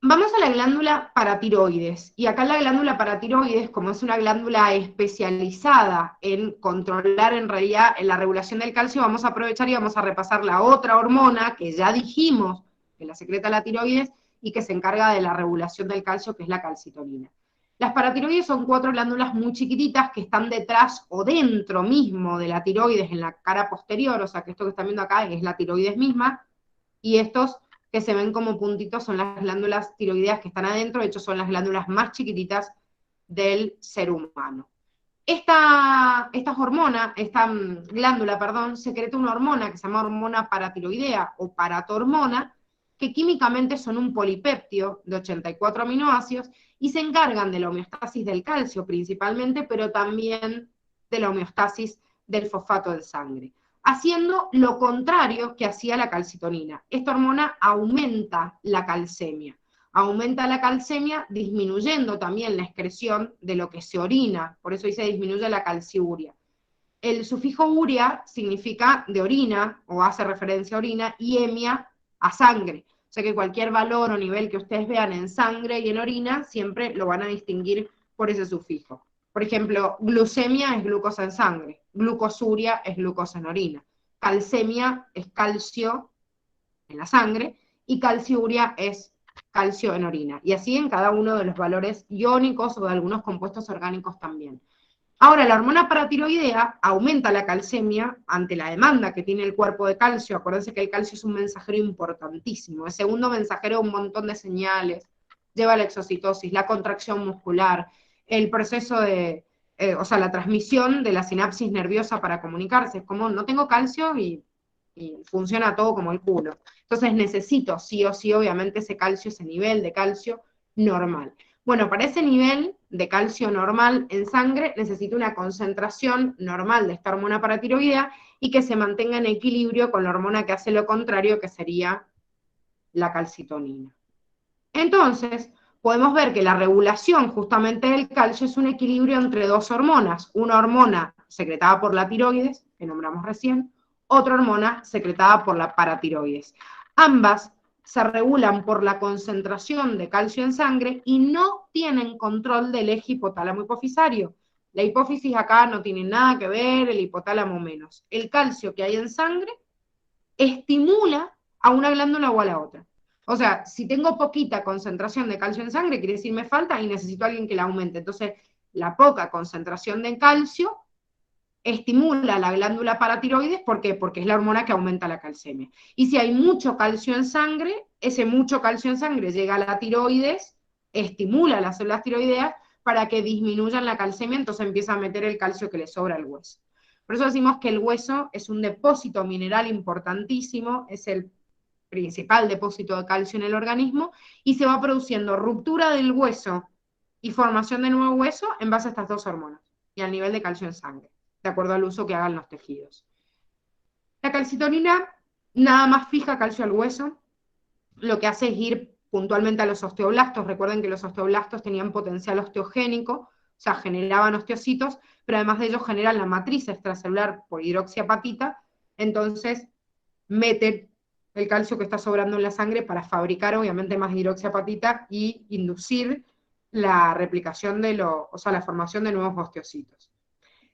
S1: Vamos a la glándula paratiroides, y acá la glándula paratiroides, como es una glándula especializada en controlar en realidad en la regulación del calcio, vamos a aprovechar y vamos a repasar la otra hormona que ya dijimos que la secreta la tiroides y que se encarga de la regulación del calcio, que es la calcitonina. Las paratiroides son 4 glándulas muy chiquititas que están detrás o dentro mismo de la tiroides en la cara posterior, o sea que esto que están viendo acá es la tiroides misma, y estos que se ven como puntitos son las glándulas tiroideas que están adentro, de hecho son las glándulas más chiquititas del ser humano. Esta glándula, perdón, secreta una hormona que se llama hormona paratiroidea o paratormona, que químicamente son un polipéptido de 84 aminoácidos y se encargan de la homeostasis del calcio principalmente, pero también de la homeostasis del fosfato de sangre, haciendo lo contrario que hacía la calcitonina. Esta hormona aumenta la calcemia disminuyendo también la excreción de lo que se orina, por eso dice disminuye la calciuria. El sufijo uria significa de orina, o hace referencia a orina, y emia a sangre. O sea que cualquier valor o nivel que ustedes vean en sangre y en orina, siempre lo van a distinguir por ese sufijo. Por ejemplo, glucemia es glucosa en sangre, glucosuria es glucosa en orina, calcemia es calcio en la sangre, y calciuria es calcio en orina, y así en cada uno de los valores iónicos o de algunos compuestos orgánicos también. Ahora, la hormona paratiroidea aumenta la calcemia ante la demanda que tiene el cuerpo de calcio. Acuérdense que el calcio es un mensajero importantísimo, es segundo mensajero de un montón de señales, lleva la exocitosis, la contracción muscular, el proceso de, o sea, la transmisión de la sinapsis nerviosa para comunicarse. Es como, no tengo calcio y funciona todo como el culo. Entonces necesito sí o sí, obviamente, ese calcio, ese nivel de calcio normal. Bueno, para ese nivel de calcio normal en sangre necesito una concentración normal de esta hormona paratiroidea y que se mantenga en equilibrio con la hormona que hace lo contrario, que sería la calcitonina. Entonces, podemos ver que la regulación justamente del calcio es un equilibrio entre dos hormonas, una hormona secretada por la tiroides, que nombramos recién, otra hormona secretada por la paratiroides. Ambas se regulan por la concentración de calcio en sangre y no tienen control del eje hipotálamo hipofisario. La hipófisis acá no tiene nada que ver, el hipotálamo menos. El calcio que hay en sangre estimula a una glándula o a la otra. O sea, si tengo poquita concentración de calcio en sangre, quiere decir me falta y necesito a alguien que la aumente. Entonces, la poca concentración de calcio estimula la glándula paratiroides, ¿por qué? Porque es la hormona que aumenta la calcemia. Y si hay mucho calcio en sangre, ese mucho calcio en sangre llega a la tiroides, estimula las células tiroideas para que disminuyan la calcemia, entonces empieza a meter el calcio que le sobra al hueso. Por eso decimos que el hueso es un depósito mineral importantísimo, es el principal depósito de calcio en el organismo, y se va produciendo ruptura del hueso y formación de nuevo hueso en base a estas dos hormonas, y al nivel de calcio en sangre, de acuerdo al uso que hagan los tejidos. La calcitonina nada más fija calcio al hueso, lo que hace es ir puntualmente a los osteoblastos. Recuerden que los osteoblastos tenían potencial osteogénico, o sea, generaban osteocitos, pero además de ellos generan la matriz extracelular por hidroxiapatita, entonces meten el calcio que está sobrando en la sangre para fabricar obviamente más hidroxiapatita y inducir la replicación de o sea, la formación de nuevos osteocitos.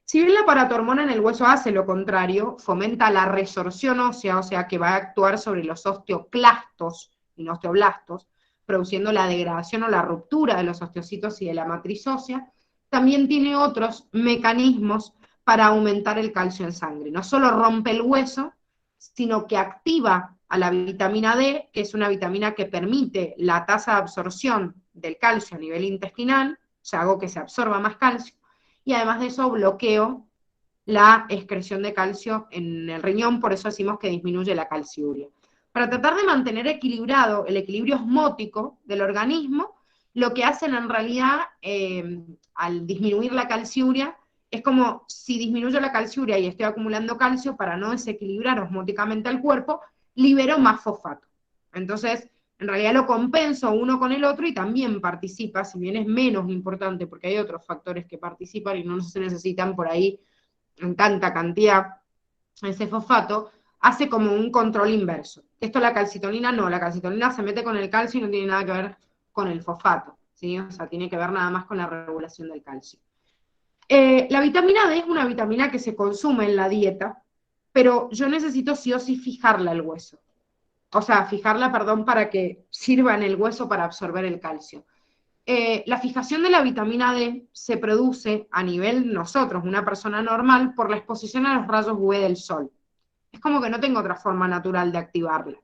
S1: Si bien la paratormona en el hueso hace lo contrario, fomenta la resorción ósea, o sea que va a actuar sobre los osteoclastos y no osteoblastos, produciendo la degradación o la ruptura de los osteocitos y de la matriz ósea, también tiene otros mecanismos para aumentar el calcio en sangre. No solo rompe el hueso, sino que activa a la vitamina D, que es una vitamina que permite la tasa de absorción del calcio a nivel intestinal, o sea, hago que se absorba más calcio, y además de eso bloqueo la excreción de calcio en el riñón, por eso decimos que disminuye la calciuria. Para tratar de mantener equilibrado el equilibrio osmótico del organismo, lo que hacen en realidad al disminuir la calciuria, es como si disminuyo la calciuria y estoy acumulando calcio, para no desequilibrar osmóticamente al cuerpo, libero más fosfato. Entonces, en realidad lo compenso uno con el otro y también participa, si bien es menos importante, porque hay otros factores que participan y no se necesitan por ahí en tanta cantidad, ese fosfato, hace como un control inverso. Esto la calcitonina no, la calcitonina se mete con el calcio y no tiene nada que ver con el fosfato, ¿sí? O sea, tiene que ver nada más con la regulación del calcio. La vitamina D es una vitamina que se consume en la dieta, pero yo necesito sí o sí fijarla al hueso. O sea, fijarla, perdón, para que sirva en el hueso para absorber el calcio. La fijación de la vitamina D se produce a nivel nosotros, una persona normal, por la exposición a los rayos UV del sol. Es como que no tengo otra forma natural de activarla.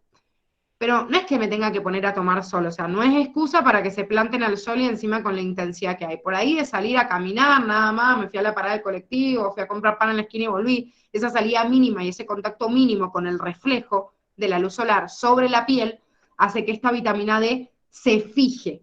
S1: Pero no es que me tenga que poner a tomar sol, o sea, no es excusa para que se planten al sol y encima con la intensidad que hay. Por ahí de salir a caminar, nada más, me fui a la parada del colectivo, fui a comprar pan en la esquina y volví, esa salida mínima y ese contacto mínimo con el reflejo de la luz solar sobre la piel hace que esta vitamina D se fije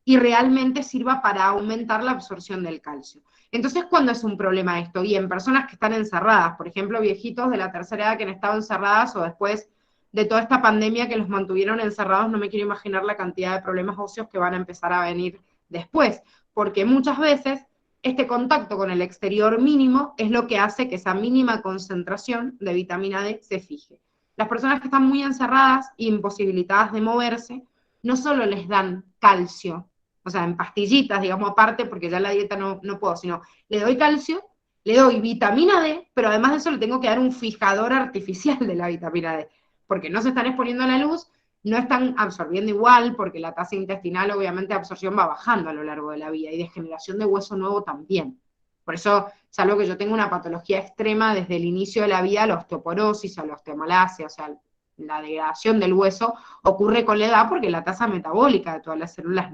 S1: y realmente sirva para aumentar la absorción del calcio. Entonces, ¿cuándo es un problema esto? Y en personas que están encerradas, por ejemplo, viejitos de la tercera edad que han estado encerradas o después de toda esta pandemia que los mantuvieron encerrados, no me quiero imaginar la cantidad de problemas óseos que van a empezar a venir después, porque muchas veces este contacto con el exterior mínimo es lo que hace que esa mínima concentración de vitamina D se fije. Las personas que están muy encerradas e imposibilitadas de moverse, no solo les dan calcio, o sea, en pastillitas, digamos, aparte, porque ya la dieta no puedo, sino le doy calcio, le doy vitamina D, pero además de eso le tengo que dar un fijador artificial de la vitamina D, porque no se están exponiendo a la luz, no están absorbiendo igual, porque la tasa intestinal, obviamente, de absorción va bajando a lo largo de la vida, y de generación de hueso nuevo también. Por eso, salvo que yo tengo una patología extrema desde el inicio de la vida, la osteoporosis o la osteomalacia, o sea, la degradación del hueso, ocurre con la edad porque la tasa metabólica de todas las células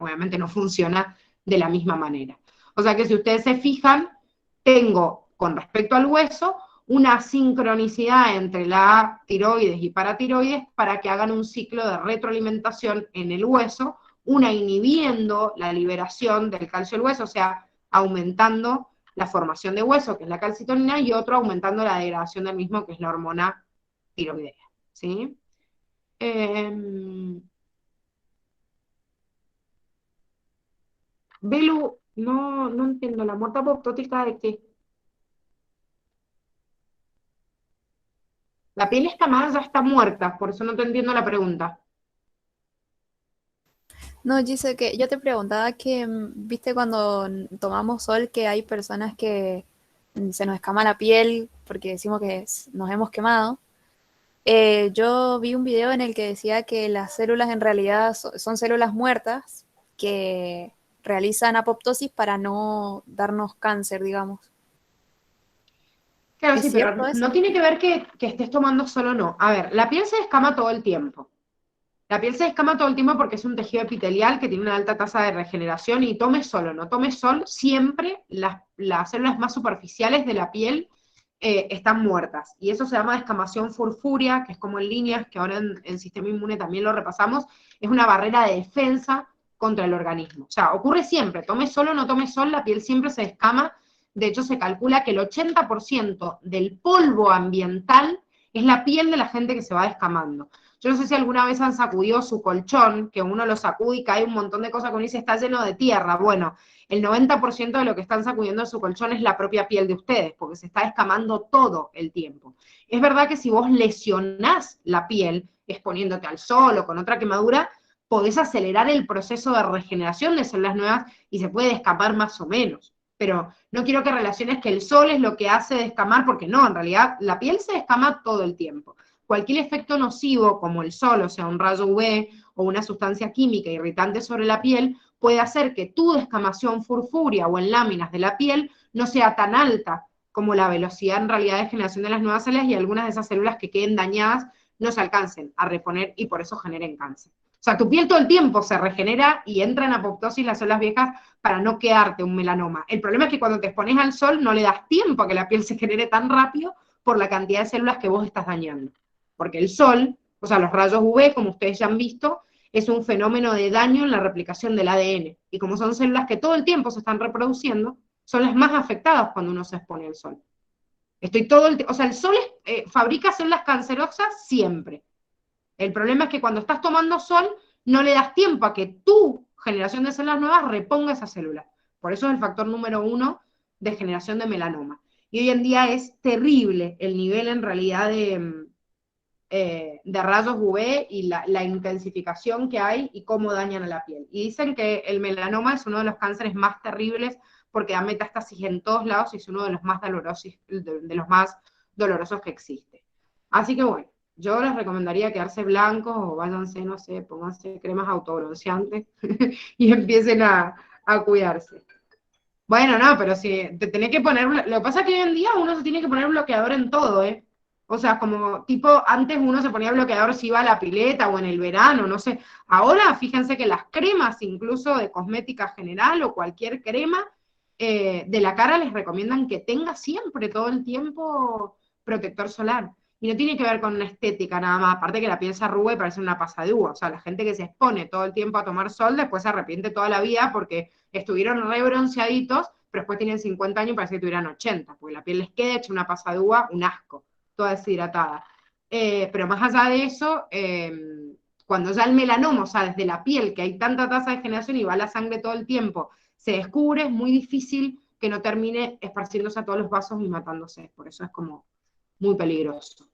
S1: obviamente no funciona de la misma manera. O sea que si ustedes se fijan, tengo, con respecto al hueso, una sincronicidad entre la tiroides y paratiroides para que hagan un ciclo de retroalimentación en el hueso, una inhibiendo la liberación del calcio del hueso, o sea, aumentando la formación de hueso, que es la calcitonina, y otro aumentando la degradación del mismo, que es la hormona tiroidea, ¿sí? Belu, no entiendo, ¿la muerte apoptótica de qué? La piel escamada ya está muerta, por eso no te entiendo la pregunta.
S5: No, dice que yo te preguntaba que, viste cuando tomamos sol que hay personas que se nos escama la piel porque decimos que nos hemos quemado. Yo vi un video en el que decía que las células en realidad son células muertas que realizan apoptosis para no darnos cáncer, digamos.
S1: Claro,
S5: ¿Es
S1: sí, pero
S5: cierto
S1: no
S5: eso?
S1: tiene que ver que estés tomando sol o no. A ver, la piel se descama todo el tiempo. La piel se descama todo el tiempo porque es un tejido epitelial que tiene una alta tasa de regeneración y tome sol o no tome sol, siempre las células más superficiales de la piel están muertas. Y eso se llama descamación furfúrea, que es como en líneas, que ahora en sistema inmune también lo repasamos, es una barrera de defensa contra el organismo. O sea, ocurre siempre, tome sol o no tome sol, la piel siempre se descama. De hecho, se calcula que el 80% del polvo ambiental es la piel de la gente que se va descamando. Yo no sé si alguna vez han sacudido su colchón, que uno lo sacude y cae un montón de cosas que uno dice está lleno de tierra. Bueno, el 90% de lo que están sacudiendo en su colchón es la propia piel de ustedes, porque se está descamando todo el tiempo. Es verdad que si vos lesionás la piel, exponiéndote al sol o con otra quemadura, podés acelerar el proceso de regeneración de células nuevas y se puede descamar más o menos. Pero no quiero que relaciones que el sol es lo que hace descamar, porque no, en realidad la piel se descama todo el tiempo. Cualquier efecto nocivo, como el sol, o sea, un rayo UV o una sustancia química irritante sobre la piel, puede hacer que tu descamación furfúrea o en láminas de la piel no sea tan alta como la velocidad en realidad de generación de las nuevas células y algunas de esas células que queden dañadas no se alcancen a reponer y por eso generen cáncer. O sea, tu piel todo el tiempo se regenera y entra en apoptosis las células viejas para no quedarte un melanoma. El problema es que cuando te expones al sol no le das tiempo a que la piel se genere tan rápido por la cantidad de células que vos estás dañando. Porque el sol, o sea, los rayos UV, como ustedes ya han visto, es un fenómeno de daño en la replicación del ADN. Y como son células que todo el tiempo se están reproduciendo, son las más afectadas cuando uno se expone al sol. O sea, el sol fabrica células cancerosas siempre. El problema es que cuando estás tomando sol, no le das tiempo a que tu generación de células nuevas reponga esas células. Por eso es el factor número 1 de generación de melanoma. Y hoy en día es terrible el nivel en realidad de rayos UV y la intensificación que hay y cómo dañan a la piel. Y dicen que el melanoma es uno de los cánceres más terribles porque da metástasis en todos lados y es uno de los más dolorosos que existe. Así que bueno, yo les recomendaría quedarse blancos o váyanse, no sé, pónganse cremas autobronceantes y empiecen a cuidarse. Bueno, no, pero si te tenés que poner, lo que pasa es que hoy en día uno se tiene que poner bloqueador en todo, ¿eh? O sea, como tipo, antes uno se ponía bloqueador si iba a la pileta o en el verano, no sé. Ahora, fíjense que las cremas, incluso de cosmética general o cualquier crema de la cara, les recomiendan que tenga siempre, todo el tiempo, protector solar. Y no tiene que ver con una estética nada más, aparte que la piel se arruga y parece una pasa de uva. O sea, la gente que se expone todo el tiempo a tomar sol, después se arrepiente toda la vida porque estuvieron re bronceaditos, pero después tienen 50 años y parece que tuvieran 80, porque la piel les queda hecha una pasa de uva, un asco, toda deshidratada. Pero más allá de eso, cuando ya el melanoma, o sea, desde la piel, que hay tanta tasa de generación y va la sangre todo el tiempo, se descubre, es muy difícil que no termine esparciéndose a todos los vasos y matándose. Por eso es como muy peligroso.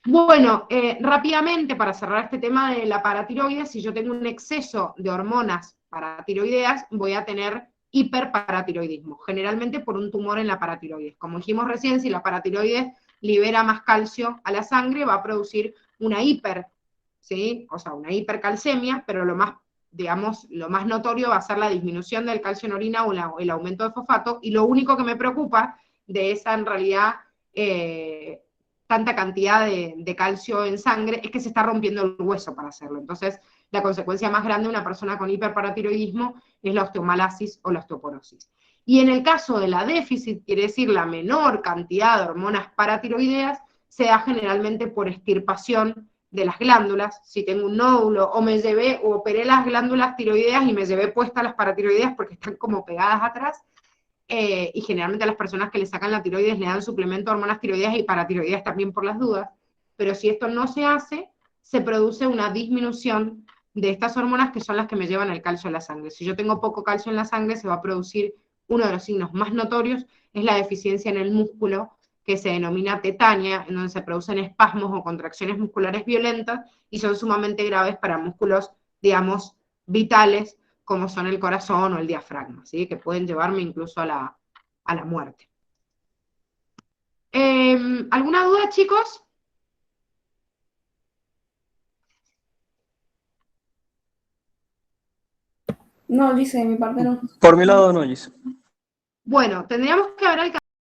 S1: Bueno, rápidamente, para cerrar este tema de la paratiroides, si yo tengo un exceso de hormonas paratiroideas, voy a tener hiperparatiroidismo, generalmente por un tumor en la paratiroides. Como dijimos recién, si la paratiroides libera más calcio a la sangre, va a producir una ¿sí? O sea, una hipercalcemia, pero lo más, digamos, lo más notorio va a ser la disminución del calcio en orina o el aumento de fosfato, y lo único que me preocupa de esa, en realidad, tanta cantidad de calcio en sangre, es que se está rompiendo el hueso para hacerlo. Entonces, la consecuencia más grande de una persona con hiperparatiroidismo es la osteomalacia o la osteoporosis. Y en el caso de la déficit, quiere decir la menor cantidad de hormonas paratiroideas, se da generalmente por extirpación de las glándulas. Si tengo un nódulo o me llevé o operé las glándulas tiroideas y me llevé puestas las paratiroideas porque están como pegadas atrás, y generalmente a las personas que le sacan la tiroides le dan suplemento de hormonas tiroideas y paratiroideas también por las dudas, pero si esto no se hace, se produce una disminución de estas hormonas que son las que me llevan el calcio a la sangre. Si yo tengo poco calcio en la sangre, se va a producir, uno de los signos más notorios es la deficiencia en el músculo, que se denomina tetania, en donde se producen espasmos o contracciones musculares violentas y son sumamente graves para músculos, digamos, vitales, como son el corazón o el diafragma, ¿sí? Que pueden llevarme incluso a la muerte. ¿Alguna duda, chicos?
S7: No, dice, de mi parte no.
S6: Por mi lado no, Gis.
S1: Bueno, tendríamos que ver